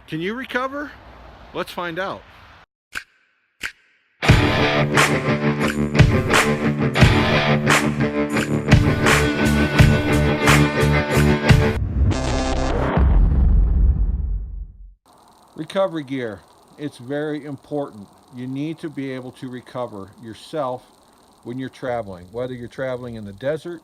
Can you recover? Let's find out. Recovery gear. It's very important. You need to be able to recover yourself when you're traveling, whether you're traveling in the desert,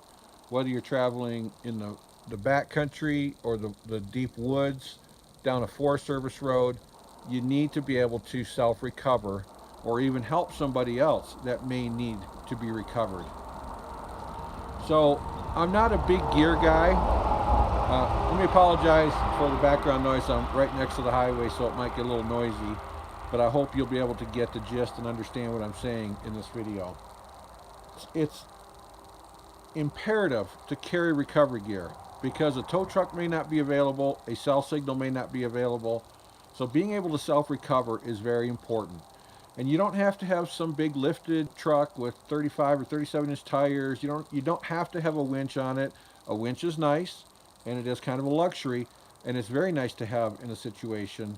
whether you're traveling in the backcountry or the deep woods, down a Forest Service road. You need to be able to self-recover or even help somebody else that may need to be recovered. So I'm not a big gear guy. Let me apologize for the background noise. I'm right next to the highway, so it might get a little noisy, but I hope you'll be able to get the gist and understand what I'm saying in this video. It's imperative to carry recovery gear because a tow truck may not be available, a cell signal may not be available, so being able to self-recover is very important. And you don't have to have some big lifted truck with 35 or 37 inch tires. You don't have to have a winch on it. A winch is nice, and it is kind of a luxury, and it's very nice to have in a situation,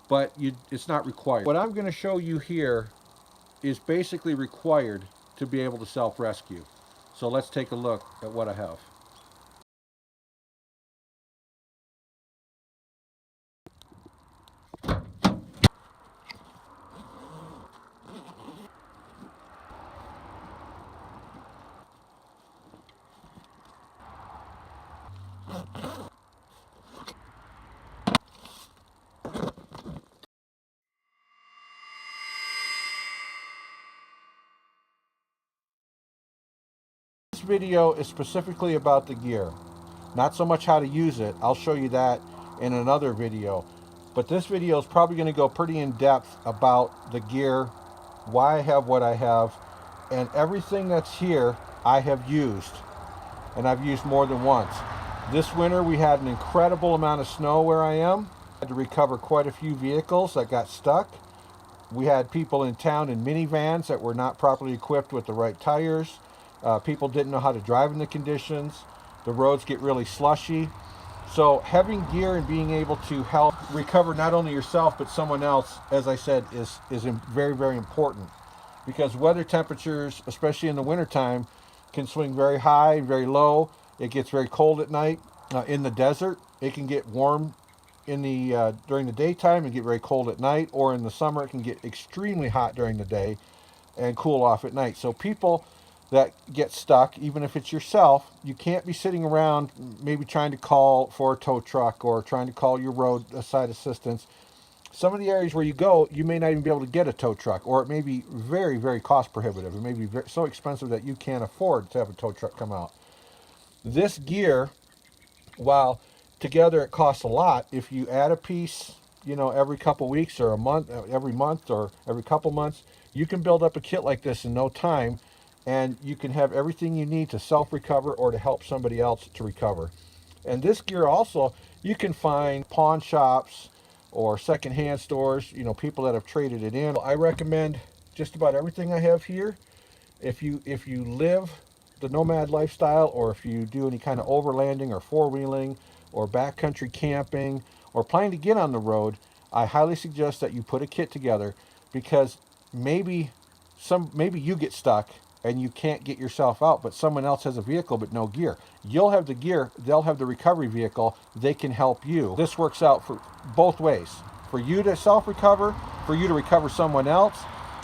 but it's not required. What I'm going to show you here is basically required to be able to self-rescue. So let's take a look at what I have. This video is specifically about the gear, not so much how to use it. I'll show you that in another video, but this video is probably going to go pretty in depth about the gear, why I have what I have, and everything that's here I have used, and I've used more than once. This winter we had an incredible amount of snow where I am. I had to recover quite a few vehicles that got stuck. We had people in town in minivans that were not properly equipped with the right tires. People didn't know how to drive in the conditions. The roads get really slushy. So having gear and being able to help recover not only yourself but someone else, as I said, is very, very important, because weather temperatures, especially in the wintertime, can swing very high, very low. It gets very cold at night. In the desert, it can get warm in the during the daytime and get very cold at night, or in the summer it can get extremely hot during the day and cool off at night. So people that get stuck, even if it's yourself, you can't be sitting around maybe trying to call for a tow truck or trying to call your roadside assistance. Some of the areas where you go, you may not even be able to get a tow truck, or it may be very, very cost prohibitive. It may be so expensive that you can't afford to have a tow truck come out. This gear, while together it costs a lot, if you add a piece, every couple weeks or a month, every month or every couple months, you can build up a kit like this in no time, and you can have everything you need to self-recover or to help somebody else to recover. And this gear also, you can find pawn shops or secondhand stores, people that have traded it in. I recommend just about everything I have here. If you live the nomad lifestyle, or if you do any kind of overlanding or four-wheeling or backcountry camping or planning to get on the road, I highly suggest that you put a kit together, because maybe you get stuck and you can't get yourself out, but someone else has a vehicle but no gear. You'll have the gear, they'll have the recovery vehicle, they can help you. This works out for both ways. For you to self-recover, for you to recover someone else,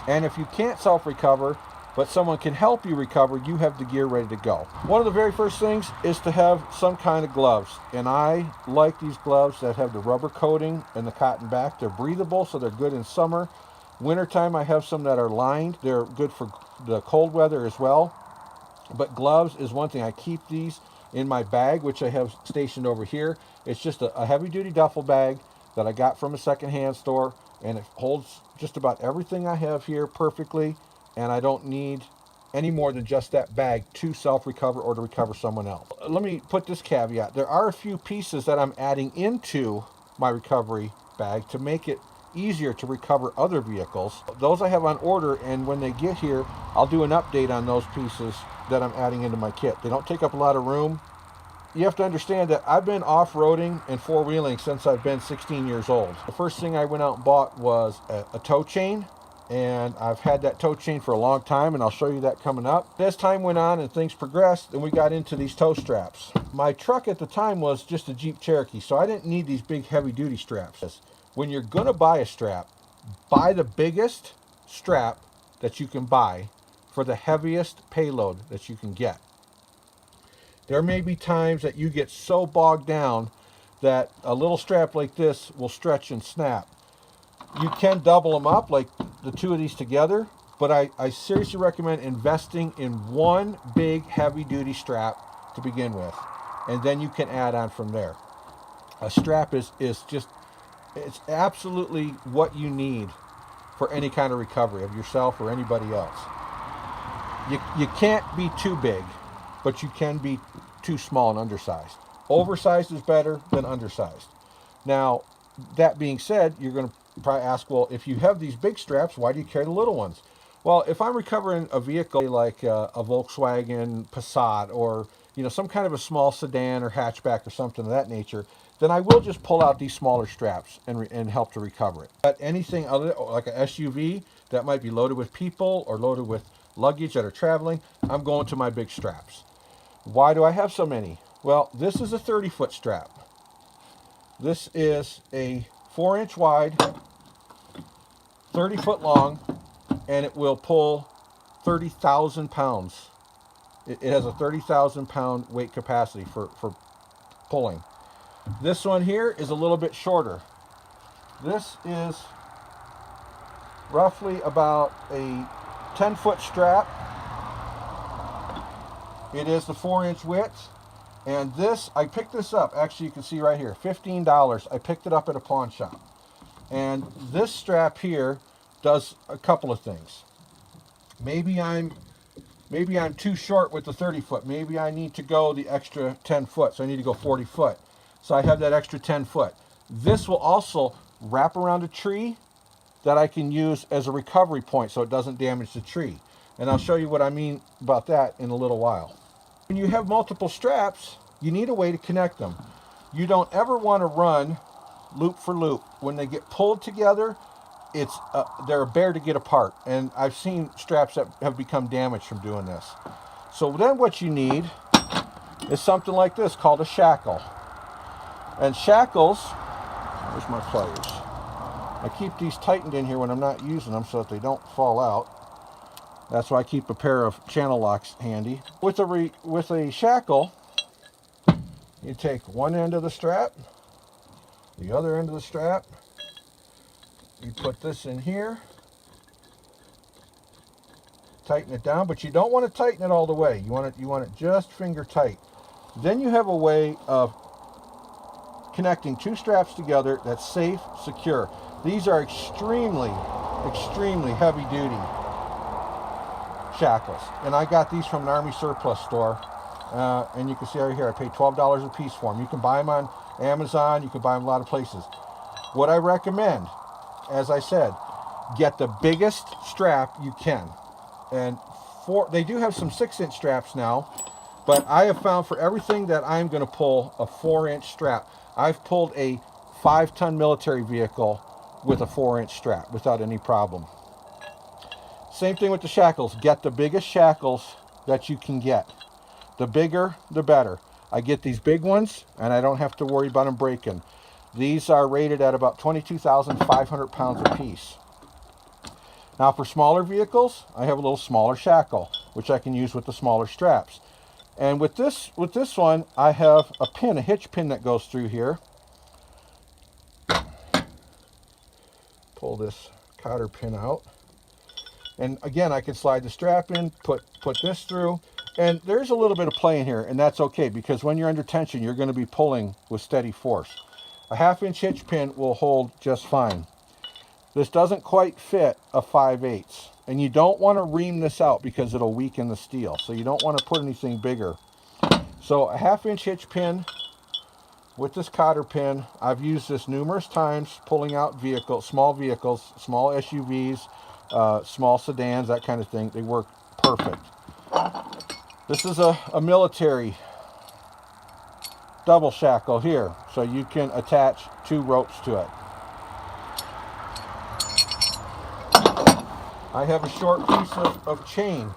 and if you can't self-recover, but someone can help you recover, you have the gear ready to go. One of the very first things is to have some kind of gloves, and I like these gloves that have the rubber coating and the cotton back. They're breathable, so they're good in summer. Wintertime, I have some that are lined. They're good for the cold weather as well. But gloves is one thing. I keep these in my bag, which I have stationed over here. It's just a heavy-duty duffel bag that I got from a secondhand store, and it holds just about everything I have here perfectly, and I don't need any more than just that bag to self-recover or to recover someone else. Let me put this caveat. There are a few pieces that I'm adding into my recovery bag to make it easier to recover other vehicles. Those I have on order, and when they get here, I'll do an update on those pieces that I'm adding into my kit. They don't take up a lot of room, you have to understand that I've been off-roading and four-wheeling since I've been 16 years old. The first thing I went out and bought was a tow chain, and I've had that tow chain for a long time, and I'll show you that coming up. As time went on and things progressed, then we got into these tow straps. My truck at the time was just a Jeep Cherokee, so I didn't need these big heavy-duty straps. When you're gonna buy a strap, buy the biggest strap that you can buy for the heaviest payload that you can get. There may be times that you get so bogged down that a little strap like this will stretch and snap. You can double them up, like the two of these together, but I seriously recommend investing in one big heavy-duty strap to begin with, and then you can add on from there. A strap is just, it's absolutely what you need for any kind of recovery of yourself or anybody else. You can't be too big, but you can be too small and undersized. Oversized is better than undersized. Now, that being said, you're going to probably ask, well, if you have these big straps, why do you carry the little ones? Well, if I'm recovering a vehicle like a Volkswagen Passat, or some kind of a small sedan or hatchback or something of that nature, then I will just pull out these smaller straps and help to recover it. But anything other, like an SUV that might be loaded with people or loaded with luggage that are traveling, I'm going to my big straps. Why do I have so many? Well, this is a 30-foot strap. This is a 4-inch wide, 30-foot long, and it will pull 30,000 pounds. It has a 30,000 pound weight capacity for pulling. This one here is a little bit shorter. This is roughly about a 10-foot strap. It is the 4-inch width. And this, I picked this up, actually you can see right here, $15. I picked it up at a pawn shop. And this strap here does a couple of things. Maybe I'm too short with the 30-foot. Maybe I need to go the extra 10 foot, so I need to go 40 foot. So I have that extra 10 foot. This will also wrap around a tree that I can use as a recovery point so it doesn't damage the tree. And I'll show you what I mean about that in a little while. When you have multiple straps, you need a way to connect them. You don't ever want to run loop for loop. When they get pulled together, they're a bear to get apart. And I've seen straps that have become damaged from doing this. So then what you need is something like this called a shackle. And shackles, where's my pliers? I keep these tightened in here when I'm not using them so that they don't fall out. That's why I keep a pair of channel locks handy. With a shackle, you take one end of the strap, the other end of the strap, you put this in here, tighten it down, but you don't want to tighten it all the way. You want it just finger tight. Then you have a way of connecting two straps together that's safe, secure. These are extremely, extremely heavy duty shackles, and I got these from an Army surplus store, and you can see right here I paid $12 a piece for them. You can buy them on Amazon, you can buy them a lot of places. What I recommend, as I said, get the biggest strap you can, and they do have some 6-inch straps now, but I have found for everything that I'm going to pull a 4-inch strap. I've pulled a 5-ton military vehicle with a 4-inch strap without any problem. Same thing with the shackles. Get the biggest shackles that you can get. The bigger, the better. I get these big ones, and I don't have to worry about them breaking. These are rated at about 22,500 pounds a piece. Now for smaller vehicles, I have a little smaller shackle, which I can use with the smaller straps. And with this one, I have a pin, a hitch pin that goes through here. Pull this cotter pin out. And again, I can slide the strap in, put this through, and there's a little bit of play in here, and that's okay, because when you're under tension, you're going to be pulling with steady force. A 1/2-inch hitch pin will hold just fine. This doesn't quite fit a 5/8, and you don't want to ream this out because it'll weaken the steel, so you don't want to put anything bigger. So a 1/2-inch hitch pin with this cotter pin. I've used this numerous times pulling out small vehicles, small SUVs, small sedans, that kind of thing. They work perfect. This is a military double shackle here, so you can attach 2 ropes to it. I have a short piece of chain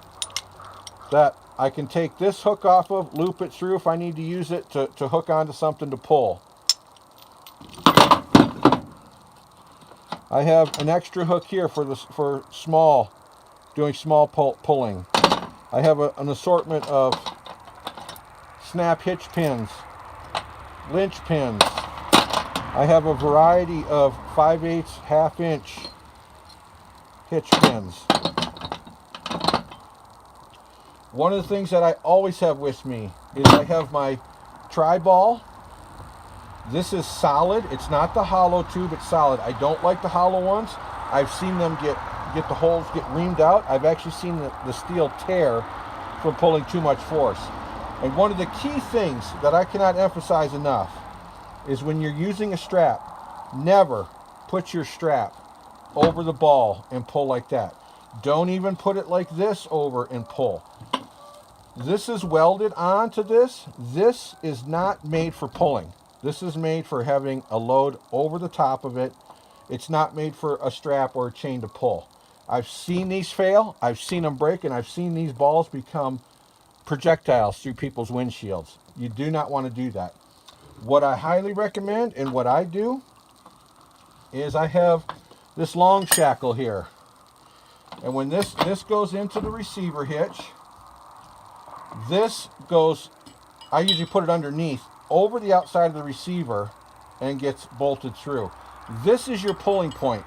that I can take this hook off of, loop it through if I need to use it to hook onto something to pull. I have an extra hook here for small, doing small pulling. I have an assortment of snap hitch pins, lynch pins. I have a variety of 5/8, 1/2 inch hitch pins. One of the things that I always have with me is I have my tri-ball. This is solid. It's not the hollow tube, it's solid. I don't like the hollow ones. I've seen them get the holes get reamed out. I've actually seen the steel tear from pulling too much force. And one of the key things that I cannot emphasize enough is when you're using a strap, never put your strap over the ball and pull like that. Don't even put it like this over and pull. This is welded onto this. This is not made for pulling. This is made for having a load over the top of it. It's not made for a strap or a chain to pull. I've seen these fail, I've seen them break, and I've seen these balls become projectiles through people's windshields. You do not want to do that. What I highly recommend and what I do is I have this long shackle here. And when this goes into the receiver hitch, this goes, I usually put it underneath, over the outside of the receiver and gets bolted through. This is your pulling point.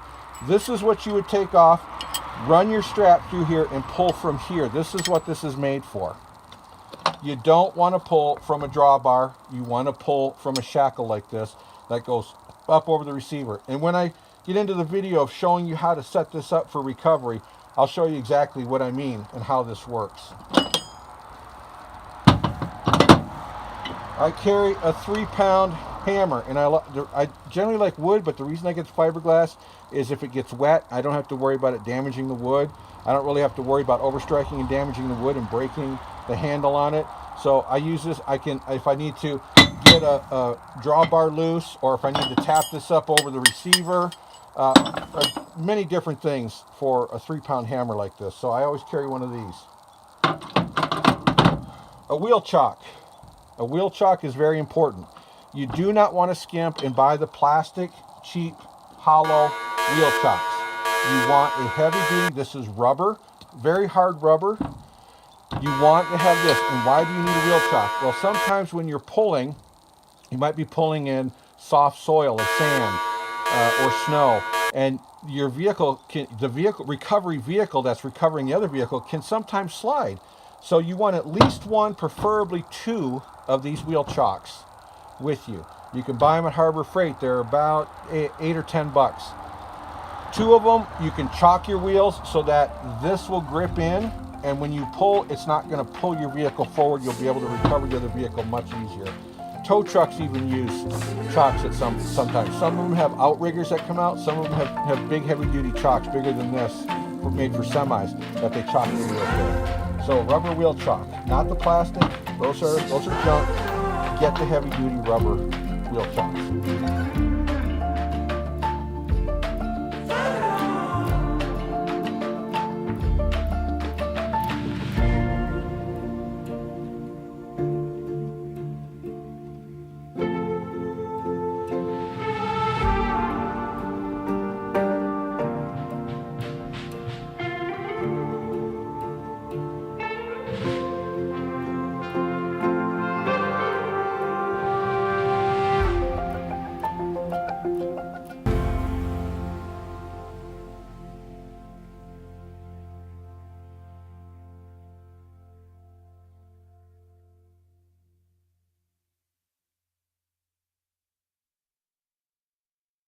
This is what you would take off, run your strap through here and pull from here. This is what this is made for. You don't want to pull from a drawbar. You want to pull from a shackle like this that goes up over the receiver. And when I get into the video of showing you how to set this up for recovery, I'll show you exactly what I mean and how this works. I carry a 3-pound hammer, and I generally like wood, but the reason I get fiberglass is if it gets wet, I don't have to worry about it damaging the wood. I don't really have to worry about overstriking and damaging the wood and breaking the handle on it. So I use this, if I need to get a drawbar loose, or if I need to tap this up over the receiver, many different things for a 3-pound hammer like this. So I always carry one of these. A wheel chock. A wheel chock is very important. You do not want to skimp and buy the plastic, cheap, hollow wheel chocks. You want a heavy duty, this is rubber, very hard rubber. You want to have this. And why do you need a wheel chock? Well, sometimes when you're pulling, you might be pulling in soft soil or sand or snow, and your vehicle recovery vehicle that's recovering the other vehicle can sometimes slide. So you want at least one, preferably 2 of these wheel chocks with you. You can buy them at Harbor Freight. They're about $8 or $10. 2 of them, you can chock your wheels so that this will grip in, and when you pull, it's not going to pull your vehicle forward. You'll be able to recover the other vehicle much easier. Tow trucks even use chocks at sometimes. Some of them have outriggers that come out. Some of them have big heavy-duty chocks, bigger than this, made for semis, that they chock the wheel with. So rubber wheel chock, not the plastic. Those are junk. Get the heavy-duty rubber wheel chocks.